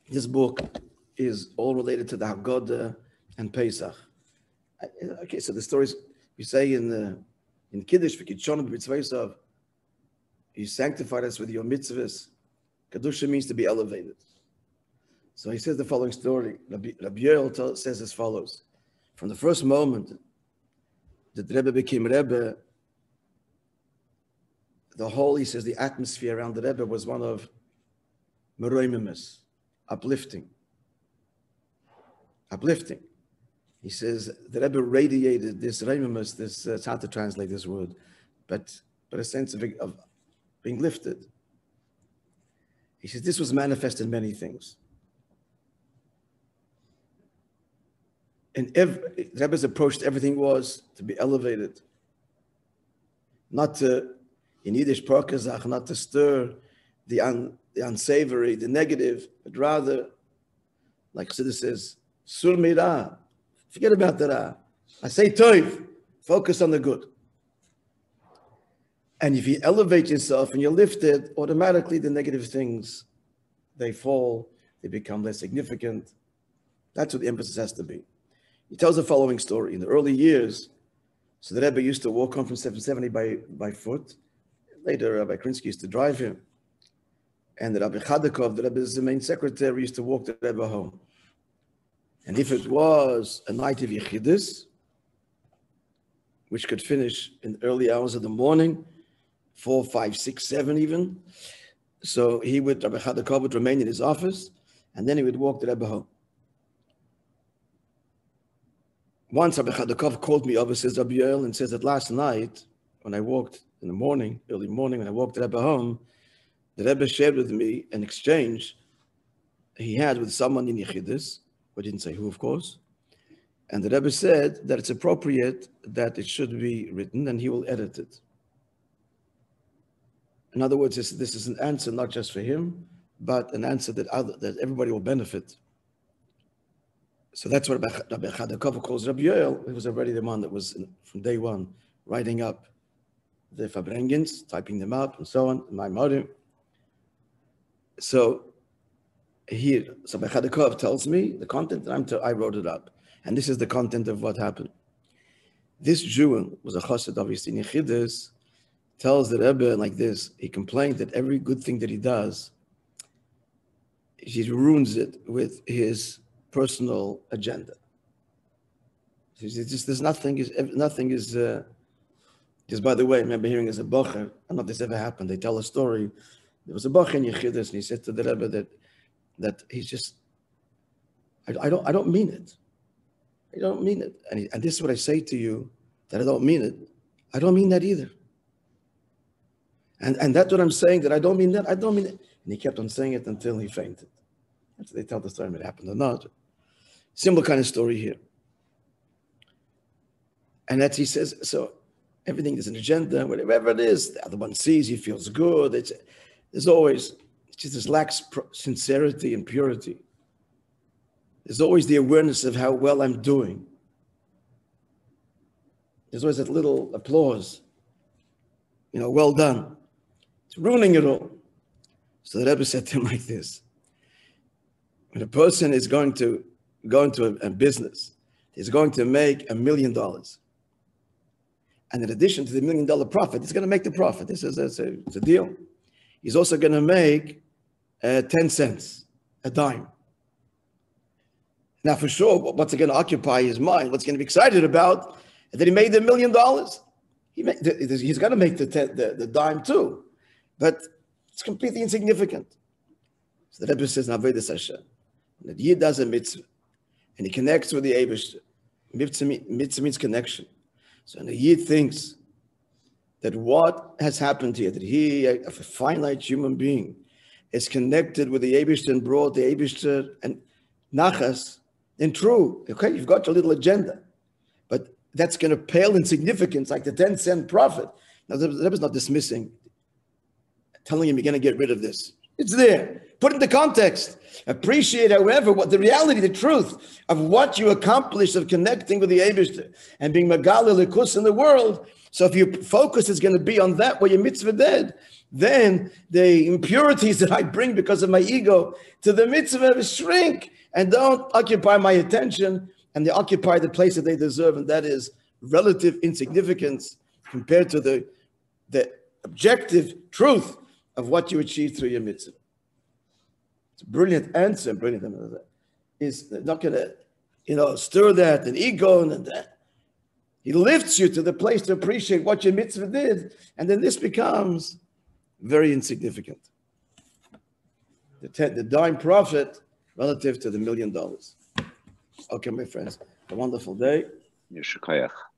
This book is all related to the Haggadah and Pesach. Okay, so the stories we say in Kiddush, you sanctified us with your mitzvahs. Kedusha means to be elevated. So he says the following story. Rabbi Yoel says as follows. From the first moment that the Rebbe became Rebbe, he says, the atmosphere around the Rebbe was one of meroimimus, uplifting. He says the Rebbe radiated this reimimus, it's hard to translate this word, but a sense of being lifted. He says this was manifest in many things. And the Rebbe's approach to everything was to be elevated, not to, in Yiddish Parkazach, not to stir the unsavory, the negative, but rather, like Chassidic says, sur mira, forget about the ra. I say toiv, focus on the good. And if you elevate yourself and you're lifted, automatically the negative things, they fall, they become less significant. That's what the emphasis has to be. He tells the following story. In the early years, so the Rebbe used to walk home from 770 by foot. Later, Rabbi Krinsky used to drive him. And the Rabbi Chadakov, the Rebbe's main secretary, used to walk the Rebbe home. And if it was a night of Yechidus, which could finish in the early hours of the morning, 4, 5, 6, 7 even, so Rabbi Chadakov would remain in his office, and then he would walk the Rebbe home. Once Rabbi Chadakov called me over, says Rabbi Yoel, and says that last night, when I walked in the morning, early morning, when I walked the Rebbe home, the Rebbe shared with me an exchange he had with someone in Yechidus, who didn't say who, of course, and the Rebbe said that it's appropriate that it should be written, and he will edit it. In other words, this is an answer not just for him, but an answer that everybody will benefit. So that's what Rabbi Chadakov calls Rabbi Yoel. He was already the one that was, from day one, writing up the Fabrengens, typing them up, and so on, my mother. So here, Rabbi Chadakov tells me the content, and I wrote it up. And this is the content of what happened. This Jew was a chassid, obviously, in Yechidus, tells the Rebbe like this. He complained that every good thing that he does, he ruins it with his personal agenda. There's nothing is, just by the way, I remember hearing as a bocher, I don't know if this ever happened, they tell a story, there was a bocher in Yechidus, and he said to the Rebbe that he's just, I don't mean it. I don't mean it. And this is what I say to you, that I don't mean it. I don't mean that either. And that's what I'm saying, that I don't mean that, I don't mean it. And he kept on saying it until he fainted. That's what they tell the story, if it happened or not. Similar kind of story here. And that he says, so everything is an agenda, whatever it is, the other one sees, he feels good. There's always, it just lacks sincerity and purity. There's always the awareness of how well I'm doing. There's always that little applause. Well done. It's ruining it all. So the Rebbe said to him like this. When a person is going to go into a business, he's going to make $1 million. And in addition to the $1 million profit, he's going to make the profit. It's a deal. He's also going to make 10 cents, a dime. Now, for sure, what's going to occupy his mind, what's going to be excited about, is that he made $1 million. He's going to make the dime too. But it's completely insignificant. So the Rebbe says, Na'avodas Hashem, that Yid does a mitzvah, and he connects with the Eibush. Mitzvah means connection. So the Yid thinks that what has happened here, that he, a finite human being, is connected with the Eibush and brought the Eibush and Nachas, then true, okay, you've got your little agenda. But that's going to pale in significance, like the 10-cent profit. Now, the Rebbe's not dismissing, telling him you're going to get rid of this. It's there. Put it into context. Appreciate, however, what the reality, the truth of what you accomplished of connecting with the Eibishter and being Megala Likus in the world So if your focus is going to be on that where your mitzvah did, then the impurities that I bring because of my ego to the mitzvah shrink and don't occupy my attention, and they occupy the place that they deserve, and that is relative insignificance compared to the objective truth of what you achieve through your mitzvah. It's a brilliant answer, is not going to, stir that and ego and that. He lifts you to the place to appreciate what your mitzvah did, and then this becomes very insignificant. The dime profit relative to the $1 million. Okay, my friends, a wonderful day. Yeshua Koyach.